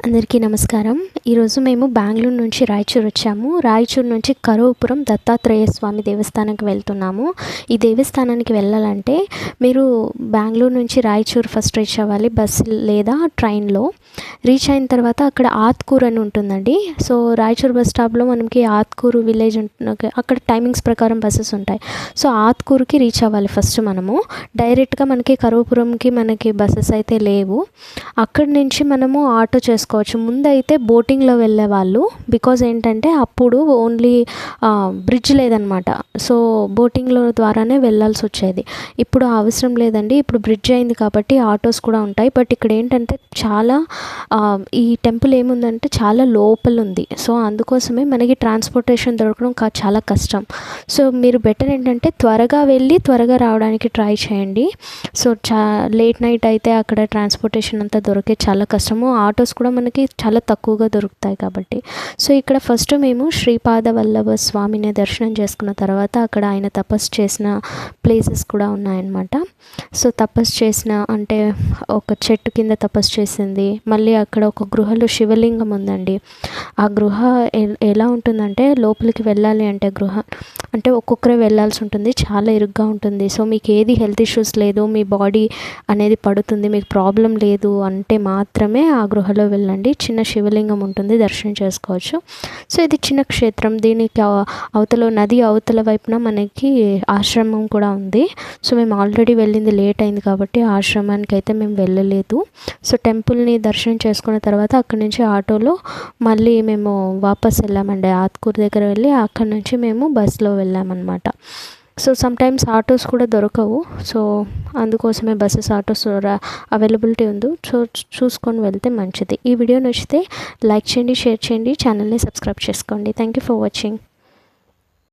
అందరికీ నమస్కారం. ఈరోజు మేము బెంగుళూరు నుంచి రాయచూరు వచ్చాము. రాయచూరు నుంచి కరవపురం దత్తాత్రేయ స్వామి దేవస్థానానికి వెళ్తున్నాము. ఈ దేవస్థానానికి వెళ్ళాలంటే మీరు బెంగుళూరు నుంచి రాయచూరు ఫస్ట్ రీచ్ అవ్వాలి బస్ లేదా ట్రైన్లో. రీచ్ అయిన తర్వాత అక్కడ ఆత్కూరు అని ఉంటుందండి. సో రాయచూరు బస్ స్టాప్లో మనకి ఆత్కూరు విలేజ్ అక్కడ టైమింగ్స్ ప్రకారం బస్సెస్ ఉంటాయి. సో ఆత్కూరుకి రీచ్ అవ్వాలి ఫస్ట్ మనము. డైరెక్ట్గా మనకి కరవపురంకి మనకి బస్సెస్ అయితే లేవు. అక్కడి నుంచి మనము ఆటో చేసుకోవచ్చు. ముందైతే బోటింగ్లో వెళ్ళేవాళ్ళు. బికాజ్ ఏంటంటే అప్పుడు ఓన్లీ బ్రిడ్జ్ లేదనమాట. సో బోటింగ్లో ద్వారానే వెళ్ళాల్సి వచ్చేది. ఇప్పుడు అవసరం లేదండి. ఇప్పుడు బ్రిడ్జ్ అయింది కాబట్టి ఆటోస్ కూడా ఉంటాయి. బట్ ఇక్కడ ఏంటంటే చాలా ఈ టెంపుల్ ఏముందంటే చాలా లోపల ఉంది. సో అందుకోసమే మనకి ట్రాన్స్పోర్టేషన్ దొరకడం చాలా కష్టం. సో మీరు బెటర్ ఏంటంటే త్వరగా వెళ్ళి త్వరగా రావడానికి ట్రై చేయండి. సో లేట్ నైట్ అయితే అక్కడ ట్రాన్స్పోర్టేషన్ అంతా దొరికే చాలా కష్టము. ఆటోస్ కూడా మనకి చాలా తక్కువగా దొరుకుతాయి కాబట్టి. సో ఇక్కడ ఫస్ట్ మేము శ్రీపాద వల్లభ స్వామిని దర్శనం చేసుకున్న తర్వాత అక్కడ ఆయన తపస్సు చేసిన ప్లేసెస్ కూడా ఉన్నాయన్నమాట. సో తపస్సు చేసిన అంటే ఒక చెట్టు కింద తపస్సు చేసింది. మళ్ళీ అక్కడ ఒక గృహలో శివలింగం ఉందండి. ఆ గృహ ఎలా ఉంటుందంటే లోపలికి వెళ్ళాలి అంటే గృహ అంటే ఒక్కొక్కరే వెళ్ళాల్సి ఉంటుంది. చాలా ఇరుగ్గా ఉంటుంది. సో మీకు ఏది హెల్త్ ఇష్యూస్ లేదు, మీ బాడీ అనేది పడుతుంది, మీకు ప్రాబ్లం లేదు అంటే మాత్రమే ఆ గృహలో వెళ్ళండి. చిన్న శివలింగం ఉంటుంది, దర్శనం చేసుకోవచ్చు. సో ఇది చిన్న క్షేత్రం. దీనికి అవతల నది అవతల వైపున మనకి ఆశ్రమం కూడా ఉంది. సో మేము ఆల్రెడీ వెళ్ళింది లేట్ అయింది కాబట్టి ఆశ్రమానికి అయితే మేము వెళ్ళలేదు. సో టెంపుల్ని దర్శనం చేసుకున్న తర్వాత అక్కడి నుంచి ఆటోలో మళ్ళీ మేము వాపస్ వెళ్ళామండి. ఆత్కూరు దగ్గర వెళ్ళి అక్కడి నుంచి మేము బస్సులో వెళ్ళామన్నమాట. సో సమ్టైమ్స్ ఆటోస్ కూడా దొరకవు. సో అందుకోసమే బస్సెస్ ఆటోస్ అవైలబిలిటీ ఉంది. సో చూసుకొని వెళ్తే మంచిది. ఈ వీడియో నచ్చితే లైక్ చేయండి, షేర్ చేయండి, ఛానల్ని సబ్స్క్రైబ్ చేసుకోండి. Thank you for watching.